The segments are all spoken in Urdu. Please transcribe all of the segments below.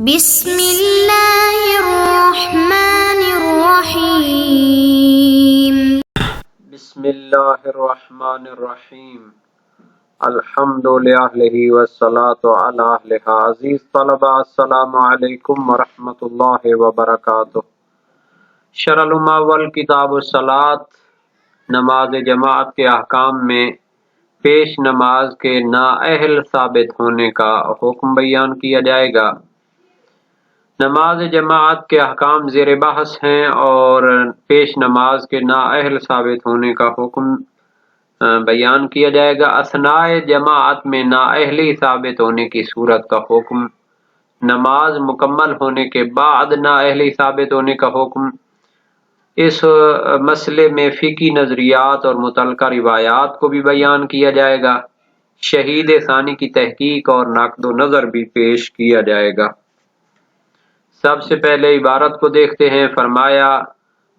بسم اللہ الرحمن الرحیم بسم اللہ الرحمن الرحیم الحمد للہ والصلاة علی اہلہ۔ عزیز طلبہ السلام علیکم ورحمۃ اللہ وبرکاتہ۔ شرح المعول کتاب الصلاۃ نماز جماعت کے احکام میں پیش نماز کے نااہل ثابت ہونے کا حکم بیان کیا جائے گا۔ نماز جماعت کے احکام زیر بحث ہیں اور پیش نماز کے نااہل ثابت ہونے کا حکم بیان کیا جائے گا۔ اثناء جماعت میں نااہلی ثابت ہونے کی صورت کا حکم، نماز مکمل ہونے کے بعد نااہلی ثابت ہونے کا حکم۔ اس مسئلے میں فقہی نظریات اور متعلقہ روایات کو بھی بیان کیا جائے گا۔ شہید ثانی کی تحقیق اور نقد و نظر بھی پیش کیا جائے گا۔ سب سے پہلے عبارت کو دیکھتے ہیں۔ فرمایا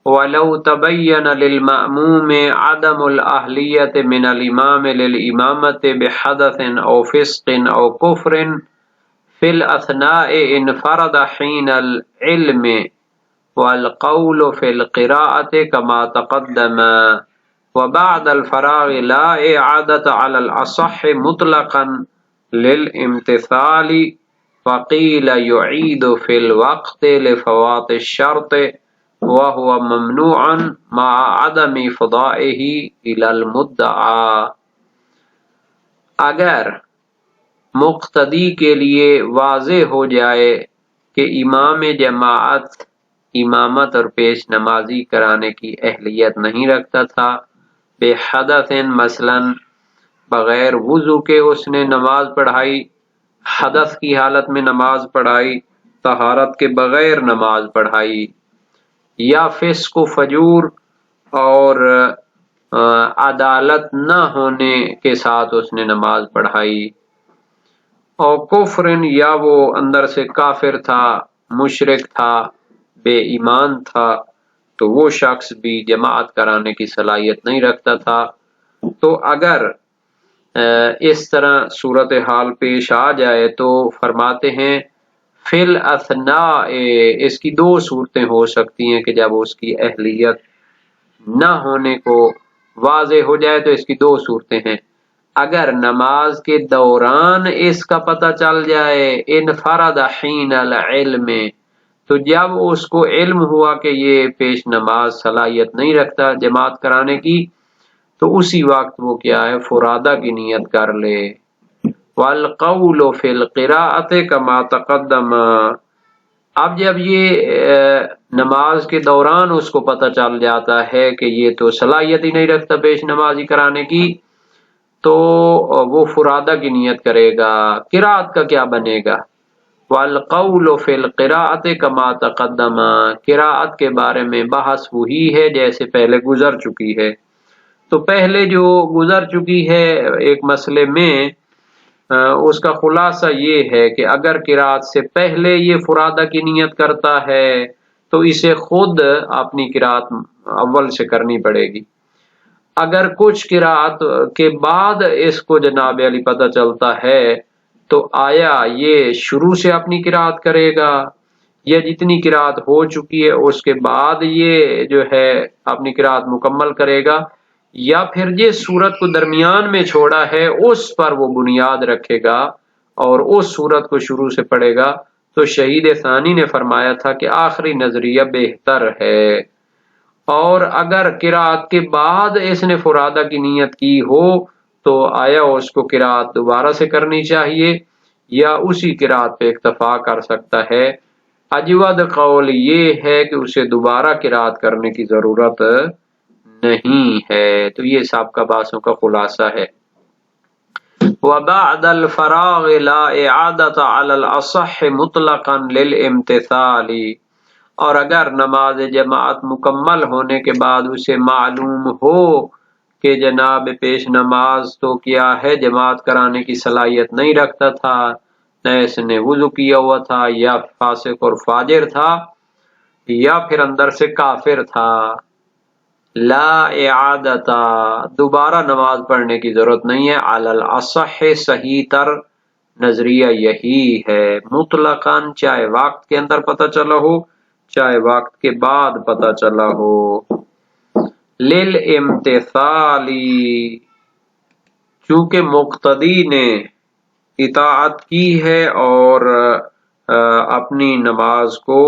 وَلَوْ تَبَيَّنَ لِلْمَأْمُومِ عَدَمُ الْأَهْلِيَّةِ مِنَ الْإِمَامِ لِلْإِمَامَةِ بِحَدَثٍ أَوْ فِسْقٍ أَوْ كُفْرٍ فِي الْأَثْنَاءِ انْفَرَدَ حِينَ الْعِلْمِ وَالْقَوْلُ فِي الْقِرَاءَةِ كَمَا تَقَدَّمَ وَبَعْدَ الْفَرَاغِ لَا إِعَادَةَ عَلَى الْأَصَحِّ مُطْلَقًا لِلْامْتِثَالِ وَقِيلَ يُعِيدُ فِي الْوَقْتِ لِفَوَاتِ الشَّرْطِ وَهُوَ مَمْنُوعٌ مَعَ عَدَمِ فَضَائِهِ إِلَى الْمُدَّعَى۔ اگر مقتدی کے لیے واضح ہو جائے کہ امام جماعت امامت اور پیش نمازی کرانے کی اہلیت نہیں رکھتا تھا، بے حدث مثلاً بغیر وضو کے اس نے نماز پڑھائی، حدث کی حالت میں نماز پڑھائی، طہارت کے بغیر نماز پڑھائی، یا فسق و فجور اور عدالت نہ ہونے کے ساتھ اس نے نماز پڑھائی، اور کفرن یا وہ اندر سے کافر تھا، مشرک تھا، بے ایمان تھا، تو وہ شخص بھی جماعت کرانے کی صلاحیت نہیں رکھتا تھا۔ تو اگر اس طرح صورتحال پیش آ جائے تو فرماتے ہیں فی الاثناء، اس کی دو صورتیں ہو سکتی ہیں کہ جب اس کی اہلیت نہ ہونے کو واضح ہو جائے تو اس کی دو صورتیں ہیں۔ اگر نماز کے دوران اس کا پتہ چل جائے انفرد حین العلم، تو جب اس کو علم ہوا کہ یہ پیش نماز صلاحیت نہیں رکھتا جماعت کرانے کی، تو اسی وقت وہ کیا ہے، فرادہ کی نیت کر لے۔ والقول فی القراءۃ کما تقدم، اب جب یہ نماز کے دوران اس کو پتہ چل جاتا ہے کہ یہ تو صلاحیت ہی نہیں رکھتا پیش نمازی کرانے کی، تو وہ فرادہ کی نیت کرے گا۔ قرات کا کیا بنے گا؟ والقول فی القراءۃ کما تقدم، قراءت کے بارے میں بحث وہی ہے جیسے پہلے گزر چکی ہے۔ تو پہلے جو گزر چکی ہے ایک مسئلے میں، اس کا خلاصہ یہ ہے کہ اگر قرات سے پہلے یہ فرادہ کی نیت کرتا ہے تو اسے خود اپنی قرات اول سے کرنی پڑے گی۔ اگر کچھ قرات کے بعد اس کو جناب علی پتہ چلتا ہے تو آیا یہ شروع سے اپنی قرات کرے گا یا جتنی قرات ہو چکی ہے اس کے بعد یہ جو ہے اپنی قرات مکمل کرے گا، یا پھر جس صورت کو درمیان میں چھوڑا ہے اس پر وہ بنیاد رکھے گا اور اس صورت کو شروع سے پڑھے گا۔ تو شہید ثانی نے فرمایا تھا کہ آخری نظریہ بہتر ہے۔ اور اگر قرات کے بعد اس نے فرادہ کی نیت کی ہو تو آیا اس کو قرات دوبارہ سے کرنی چاہیے یا اسی قرات پہ اکتفا کر سکتا ہے؟ اجود قول یہ ہے کہ اسے دوبارہ قرات کرنے کی ضرورت نہیں ہے۔ تو یہ سب کا بحثوں کا خلاصہ ہے۔ وَبَعْدَ الْفَرَاغِ لَا إِعَادَةَ عَلَى الْأَصَحِّ مُطْلَقًا لِلْامْتِثَالِ، اور اگر نماز جماعت مکمل ہونے کے بعد اسے معلوم ہو کہ جناب پیش نماز تو کیا ہے جماعت کرانے کی صلاحیت نہیں رکھتا تھا، نہ اس نے وضو کیا ہوا تھا، یا فاسق اور فاجر تھا، یا پھر اندر سے کافر تھا، لا اعادتا، دوبارہ نماز پڑھنے کی ضرورت نہیں ہے، علی الاصح، صحیح تر نظریہ یہی ہے مطلقاً، چاہے وقت کے اندر پتہ چلا ہو چاہے وقت کے بعد پتہ چلا ہو۔ للامتثالی، چونکہ مقتدی نے اطاعت کی ہے اور اپنی نماز کو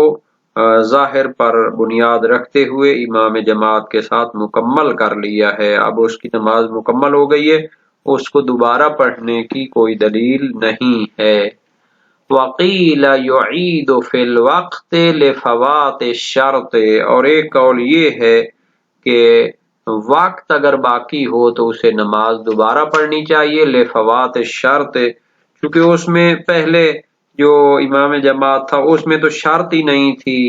ظاہر پر بنیاد رکھتے ہوئے امام جماعت کے ساتھ مکمل کر لیا ہے، اب اس کی نماز مکمل ہو گئی ہے، اس کو دوبارہ پڑھنے کی کوئی دلیل نہیں ہے۔ وقیل یعید فی الوقت لفوات الشرط، اور ایک قول یہ ہے کہ وقت اگر باقی ہو تو اسے نماز دوبارہ پڑھنی چاہیے، لفوات الشرط، چونکہ اس میں پہلے جو امام جماعت تھا اس میں تو شرط ہی نہیں تھی،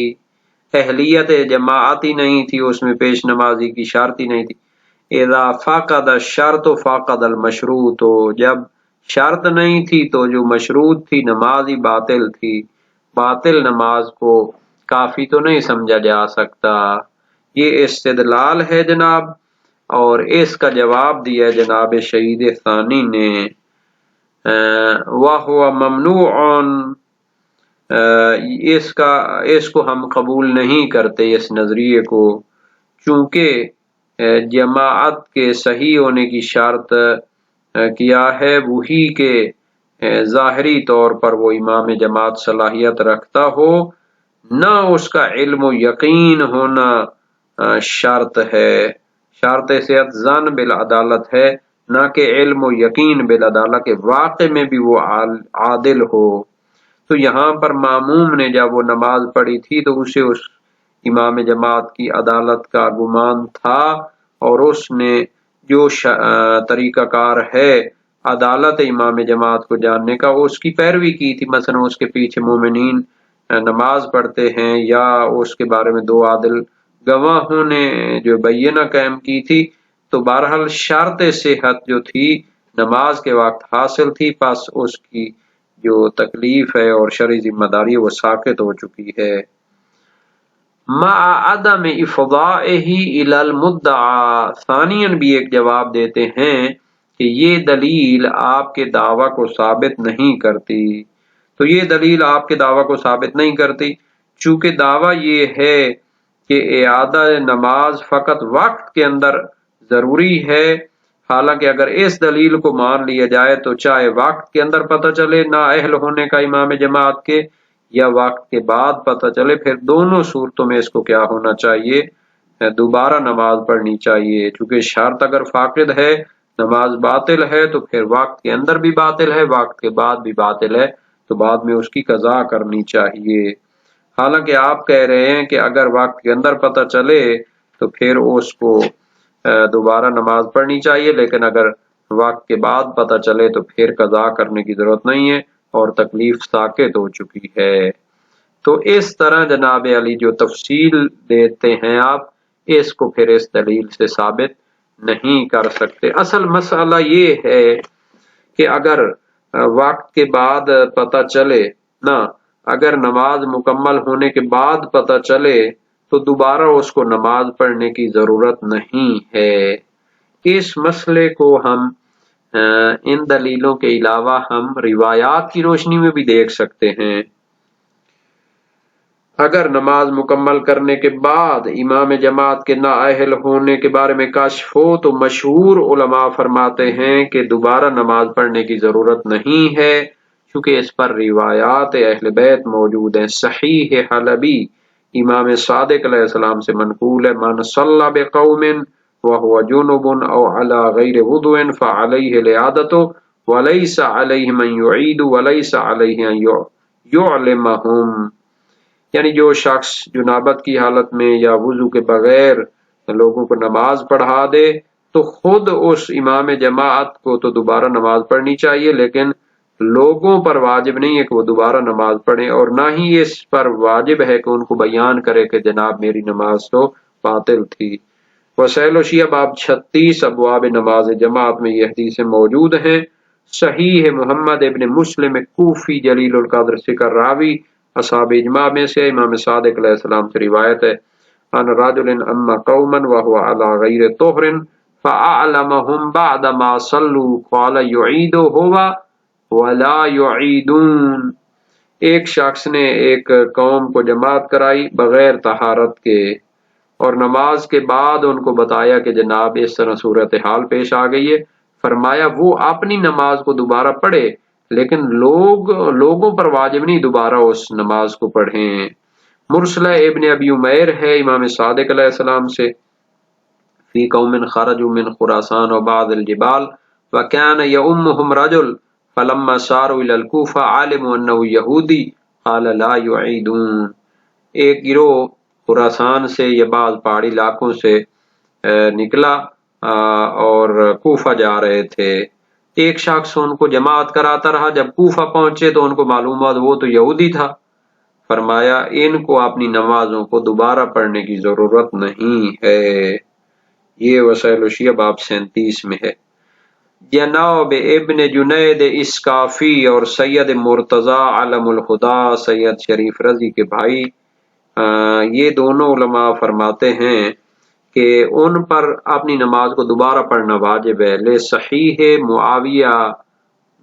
اہلیت جماعت ہی نہیں تھی، اس میں پیش نمازی کی شرط ہی نہیں تھی۔ اذا فقد الشرط فقد المشروط، جب شرط نہیں تھی تو جو مشروط تھی نماز ہی باطل تھی، باطل نماز کو کافی تو نہیں سمجھا جا سکتا۔ یہ استدلال ہے جناب، اور اس کا جواب دیا جناب شہید ثانی نے، وَهُوَ مَمْنُوعٌ، اس کو ہم قبول نہیں کرتے اس نظریے کو، چونکہ جماعت کے صحیح ہونے کی شرط کیا ہے وہی کہ ظاہری طور پر وہ امام جماعت صلاحیت رکھتا ہو، نہ اس کا علم و یقین ہونا شرط ہے، شرط صحت ظن بالعدالت ہے، نہ کہ علم و یقین بالعدالت کے واقع میں بھی وہ عادل ہو۔ تو یہاں پر ماموم نے جب وہ نماز پڑھی تھی تو اسے اس امام جماعت کی عدالت کا گمان تھا، اور اس نے جو طریقہ کار ہے عدالت امام جماعت کو جاننے کا اس کی پیروی کی تھی، مثلا اس کے پیچھے مومنین نماز پڑھتے ہیں، یا اس کے بارے میں دو عادل گواہوں نے جو بینہ قائم کی تھی، تو بہرحال شرط صحت جو تھی نماز کے وقت حاصل تھی، پس اس کی جو تکلیف ہے اور شرعی ذمہ داری وہ ساقط ہو چکی ہے۔ مع عدم افضائہ الی المدعا، ثانیاً بھی ایک جواب دیتے ہیں کہ یہ دلیل آپ کے دعویٰ کو ثابت نہیں کرتی، تو یہ دلیل آپ کے دعویٰ کو ثابت نہیں کرتی، چونکہ دعویٰ یہ ہے کہ اعادہ نماز فقط وقت کے اندر ضروری ہے، حالانکہ اگر اس دلیل کو مان لیا جائے تو چاہے وقت کے اندر پتہ چلے نا اہل ہونے کا امام جماعت کے، یا وقت کے بعد پتہ چلے، پھر دونوں صورتوں میں اس کو کیا ہونا چاہیے، دوبارہ نماز پڑھنی چاہیے، چونکہ شرط اگر فاقد ہے نماز باطل ہے تو پھر وقت کے اندر بھی باطل ہے، وقت کے بعد بھی باطل ہے، تو بعد میں اس کی قضا کرنی چاہیے۔ حالانکہ آپ کہہ رہے ہیں کہ اگر وقت کے اندر پتہ چلے تو پھر اس کو دوبارہ نماز پڑھنی چاہیے، لیکن اگر وقت کے بعد پتہ چلے تو پھر قضا کرنے کی ضرورت نہیں ہے اور تکلیف ساقط ہو چکی ہے۔ تو اس طرح جناب علی جو تفصیل دیتے ہیں آپ، اس کو پھر اس دلیل سے ثابت نہیں کر سکتے۔ اصل مسئلہ یہ ہے کہ اگر وقت کے بعد پتہ چلے نا، اگر نماز مکمل ہونے کے بعد پتہ چلے تو دوبارہ اس کو نماز پڑھنے کی ضرورت نہیں ہے۔ اس مسئلے کو ہم ان دلیلوں کے علاوہ ہم روایات کی روشنی میں بھی دیکھ سکتے ہیں۔ اگر نماز مکمل کرنے کے بعد امام جماعت کے نااہل ہونے کے بارے میں کشف ہو تو مشہور علماء فرماتے ہیں کہ دوبارہ نماز پڑھنے کی ضرورت نہیں ہے، چونکہ اس پر روایات اہل بیت موجود ہیں۔ صحیح حلبی امام صادق علیہ السلام سے منقول ہے، من صلی بقوم وهو جنب او على غیر وضوء فعلیہ العادۃ وليس علیہ من یعید وليس علیہ ان یعلمهم، یعنی جو شخص جنابت کی حالت میں یا وضو کے بغیر لوگوں کو نماز پڑھا دے تو خود اس امام جماعت کو تو دوبارہ نماز پڑھنی چاہیے، لیکن لوگوں پر واجب نہیں ہے کہ وہ دوبارہ نماز پڑھیں، اور نہ ہی اس پر واجب ہے کہ ان کو بیان کرے کہ جناب میری نماز تو باطل تھی۔ وسائل و شیعہ باب 36 ابواب نماز جماعت میں یہ حدیثیں موجود ہیں۔ صحیح محمد ابن مسلم کوفی جلیل القدر سکر راوی اصحاب اجماع میں سے امام صادق علیہ السلام سے روایت ہے، ان رجل اما قوما وهو على غیر طہر فاعلمهم بعد ما صلوا قال يعيد هو ولا يعيدون، ایک شخص نے ایک قوم کو جماعت کرائی بغیر طہارت کے اور نماز کے بعد ان کو بتایا کہ جناب اس طرح صورتحال پیش آ گئی ہے، فرمایا وہ اپنی نماز کو دوبارہ پڑھے لیکن لوگوں پر واجب نہیں دوبارہ اس نماز کو پڑھیں۔ مرسلہ ابن ابی عمیر ہے امام صادق علیہ السلام سے، فی قوم خرجوا من خراسان وبعض الجبال وكان يؤمهم رجل فلما ساروا الى الكوفہ علموا انه یہودی قال لا يعيدون، ایک گروہ خراسان سے یا بعض پہاڑی علاقوں سے نکلا اور کوفہ جا رہے تھے، ایک شخص ان کو جماعت کراتا رہا، جب کوفہ پہنچے تو ان کو معلوم ہوا وہ تو یہودی تھا، فرمایا ان کو اپنی نمازوں کو دوبارہ پڑھنے کی ضرورت نہیں ہے۔ یہ وسائل الشیعہ باب 37 میں ہے۔ جناب ابن جنید اسکافی اور سید مرتضی علم الخدا سید شریف رضی کے بھائی، یہ دونوں علماء فرماتے ہیں کہ ان پر اپنی نماز کو دوبارہ پڑھنا واجب ہے۔ لے صحیح معاویہ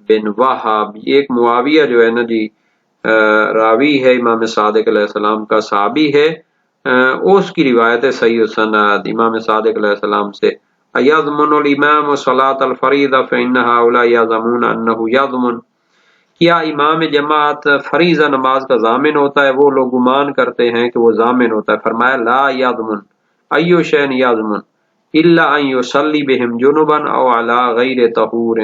بن وہب، ایک معاویہ جو ہے نا جی راوی ہے امام صادق علیہ السلام کا، صحابی ہے، اس کی روایت ہے صحیح سند امام صادق علیہ السلام سے، یضمن الامام صلاۃ الفریضہ فإن هؤلاء یضمون انه یضمن، کیا امام جماعت فریضہ نماز کا ضامن ہوتا ہے؟ وہ لوگ گمان کرتے ہیں کہ وہ ضامن ہوتا ہے، فرمایا لا یضمن ایو شیء یضمن الا ان یصلی بهم جنبا او علی غیر طہور،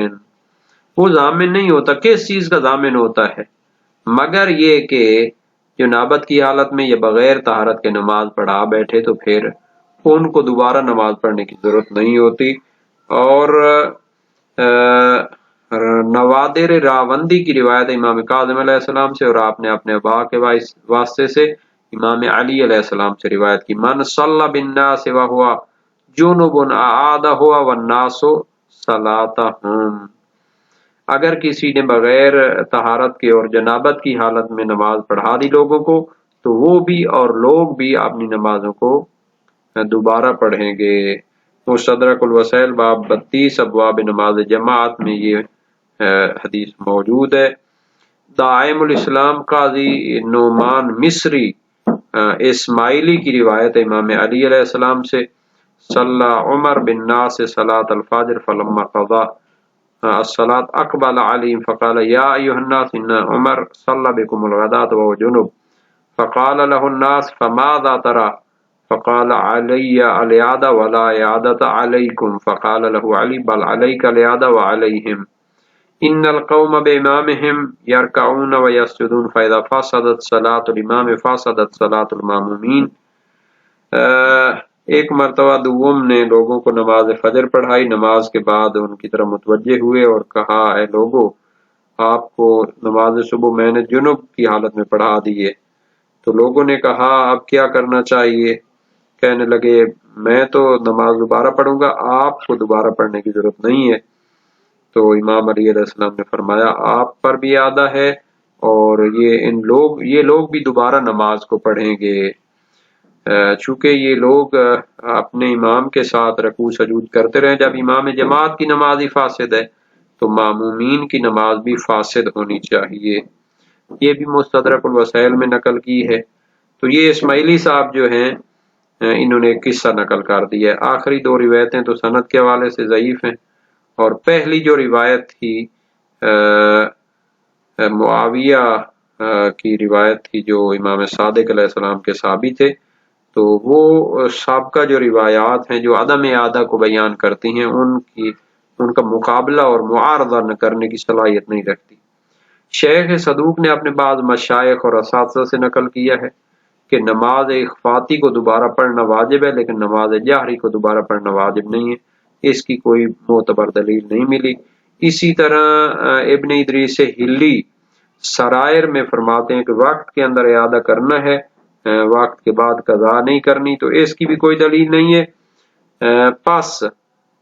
وہ ضامن نہیں ہوتا، کس چیز کا ضامن ہوتا ہے مگر یہ کہ جنابت کی حالت میں یا بغیر طہارت کے نماز پڑھا بیٹھے تو پھر ان کو دوبارہ نماز پڑھنے کی ضرورت نہیں ہوتی۔ اور نوادر راوندی کی روایت امام کاظم علیہ السلام سے، اور آپ نے اپنے ابا کے واسطے سے امام علی علیہ السلام سے روایت کی، من صلی بالناس وہو جنب اعادہ والناس صلاتہم، اگر کسی نے بغیر طہارت کے اور جنابت کی حالت میں نماز پڑھا دی لوگوں کو تو وہ بھی اور لوگ بھی اپنی نمازوں کو دوبارہ پڑھیں گے۔ مستدرک الوسائل باب 32 ابواب نماز جماعت میں یہ حدیث موجود ہے۔ دائم الاسلام قاضی نعمان مصری اسماعیلی کی روایت امام علی علیہ السلام سے، صلی عمر بن ناس صلاۃ الفجر فلما قضا الصلاۃ اقبل علیہم فقال یا ایھا الناس ان عمر صلی بکم الغداۃ وهو جنب فقال له الناس فماذا ترى فقال علی الیاد ولا اعادۃ علیکم فقال له علی بل علیک الیاد وعلیہم ان القوم بامامهم یرکعون ویسجدون فاذا فسدت صلاۃ الامام فسدت صلاۃ المامومین۔ ایک مرتبہ دوم نے لوگوں کو نماز فجر پڑھائی، نماز کے بعد ان کی طرف متوجہ ہوئے اور کہا اے لوگو، آپ کو نماز صبح میں نے جنب کی حالت میں پڑھا دی ہے۔ تو لوگوں نے کہا اب کیا کرنا چاہیے؟ کہنے لگے میں تو نماز دوبارہ پڑھوں گا، آپ کو دوبارہ پڑھنے کی ضرورت نہیں ہے۔ تو امام علی علیہ السلام نے فرمایا آپ پر بھی اعادہ ہے اور یہ لوگ بھی دوبارہ نماز کو پڑھیں گے، چونکہ یہ لوگ اپنے امام کے ساتھ رکوع سجود کرتے رہے، جب امام جماعت کی نماز ہی فاسد ہے تو مامومین کی نماز بھی فاسد ہونی چاہیے۔ یہ بھی مستدرک الوسائل میں نقل کی ہے۔ تو یہ اسماعیلی صاحب جو ہیں انہوں نے ایک قصہ نقل کر دیا ہے۔ آخری دو روایتیں تو سند کے حوالے سے ضعیف ہیں، اور پہلی جو روایت تھی معاویہ کی روایت تھی جو امام صادق علیہ السلام کے صحابی تھے، تو وہ سابقہ جو روایات ہیں جو عدم اعادہ کو بیان کرتی ہیں ان کا مقابلہ اور معارضہ نہ کرنے کی صلاحیت نہیں رکھتی۔ شیخ صدوق نے اپنے بعض مشائخ اور اساتذہ سے نقل کیا ہے کہ نماز اخفاتی کو دوبارہ پڑھنا واجب ہے لیکن نماز جہری کو دوبارہ پڑھنا واجب نہیں ہے، اس کی کوئی معتبر دلیل نہیں ملی۔ اسی طرح ابن ادریس ہلی سرائر میں فرماتے ہیں کہ وقت کے اندر اعادہ کرنا ہے، وقت کے بعد قضا نہیں کرنی، تو اس کی بھی کوئی دلیل نہیں ہے۔ پس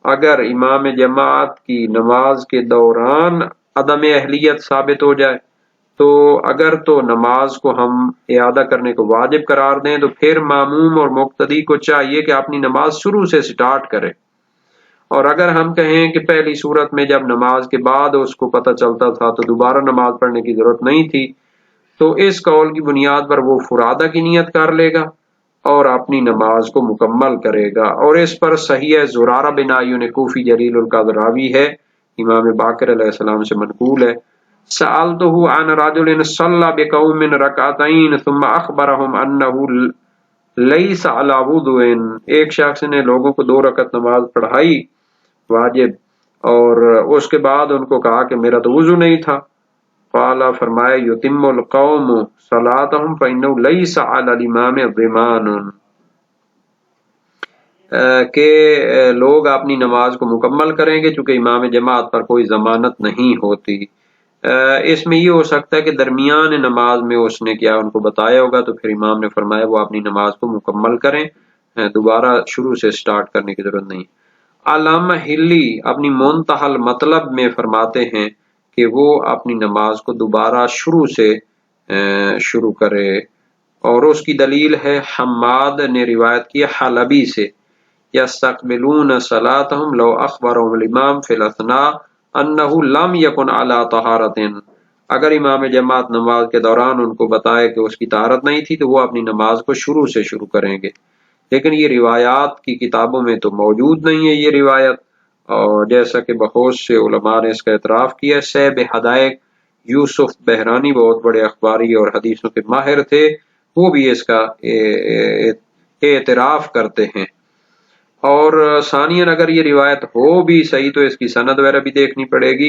اگر امام جماعت کی نماز کے دوران عدم اہلیت ثابت ہو جائے تو اگر تو نماز کو ہم اعادہ کرنے کو واجب قرار دیں تو پھر ماموم اور مقتدی کو چاہیے کہ اپنی نماز شروع سے سٹارٹ کرے اور اگر ہم کہیں کہ پہلی صورت میں جب نماز کے بعد اس کو پتہ چلتا تھا تو دوبارہ نماز پڑھنے کی ضرورت نہیں تھی، تو اس قول کی بنیاد پر وہ فرادہ کی نیت کر لے گا اور اپنی نماز کو مکمل کرے گا، اور اس پر صحیح ہے زرارہ بن عیون کوفی جلیل القدر راوی ہے، امام باقر علیہ السلام سے منقول ہے، سألته عن رجل صلى بقوم ركعتين ثم اخبرهم انه ليس على وضوء، ایک شخص نے لوگوں کو 2 رکعت نماز پڑھائی واجب، اور اس کے بعد ان کو کہا کہ میرا تو وضو نہیں تھا، قال فرمایا یتم القوم صلاتهم فانه ليس على الامام ضمان، کہ لوگ اپنی نماز کو مکمل کریں گے چونکہ امام جماعت پر کوئی ضمانت نہیں ہوتی۔ اس میں یہ ہو سکتا ہے کہ درمیان نماز میں اس نے کیا ان کو بتایا ہوگا، تو پھر امام نے فرمایا وہ اپنی نماز کو مکمل کریں، دوبارہ شروع سے سٹارٹ کرنے کی ضرورت نہیں۔ علامہ ہلی اپنی منتہی المطلب میں فرماتے ہیں کہ وہ اپنی نماز کو دوبارہ شروع سے شروع کرے، اور اس کی دلیل ہے حماد نے روایت کی حلبی سے، یستقبلون صلاتهم لو اخبرهم الامام فی الاثناء انه لم یکن علی طہارت، اگر امام جماعت نماز کے دوران ان کو بتائے کہ اس کی طہارت نہیں تھی تو وہ اپنی نماز کو شروع سے شروع کریں گے، لیکن یہ روایات کی کتابوں میں تو موجود نہیں ہے یہ روایت، اور جیسا کہ بہت سے علماء نے اس کا اعتراف کیا، سیب حدائق یوسف بحرانی بہت بڑے اخباری اور حدیثوں کے ماہر تھے، وہ بھی اس کا اعتراف کرتے ہیں۔ اور ثانیاً اگر یہ روایت ہو بھی صحیح تو اس کی سند وغیرہ بھی دیکھنی پڑے گی،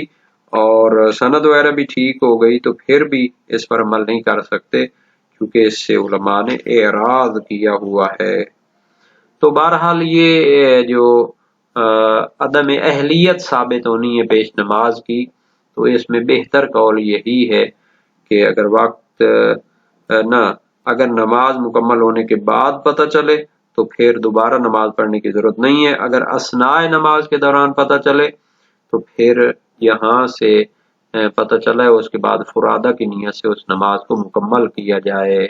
اور سند وغیرہ بھی ٹھیک ہو گئی تو پھر بھی اس پر عمل نہیں کر سکتے کیونکہ اس سے علماء نے اعراض کیا ہوا ہے۔ تو بہرحال یہ جو عدم اہلیت ثابت ہونی ہے پیش نماز کی، تو اس میں بہتر قول یہی ہے کہ اگر وقت اگر نماز مکمل ہونے کے بعد پتہ چلے تو پھر دوبارہ نماز پڑھنے کی ضرورت نہیں ہے، اگر اثناء نماز کے دوران پتہ چلے تو پھر یہاں سے پتہ چلا ہے اس کے بعد فرادہ کی نیت سے اس نماز کو مکمل کیا جائے۔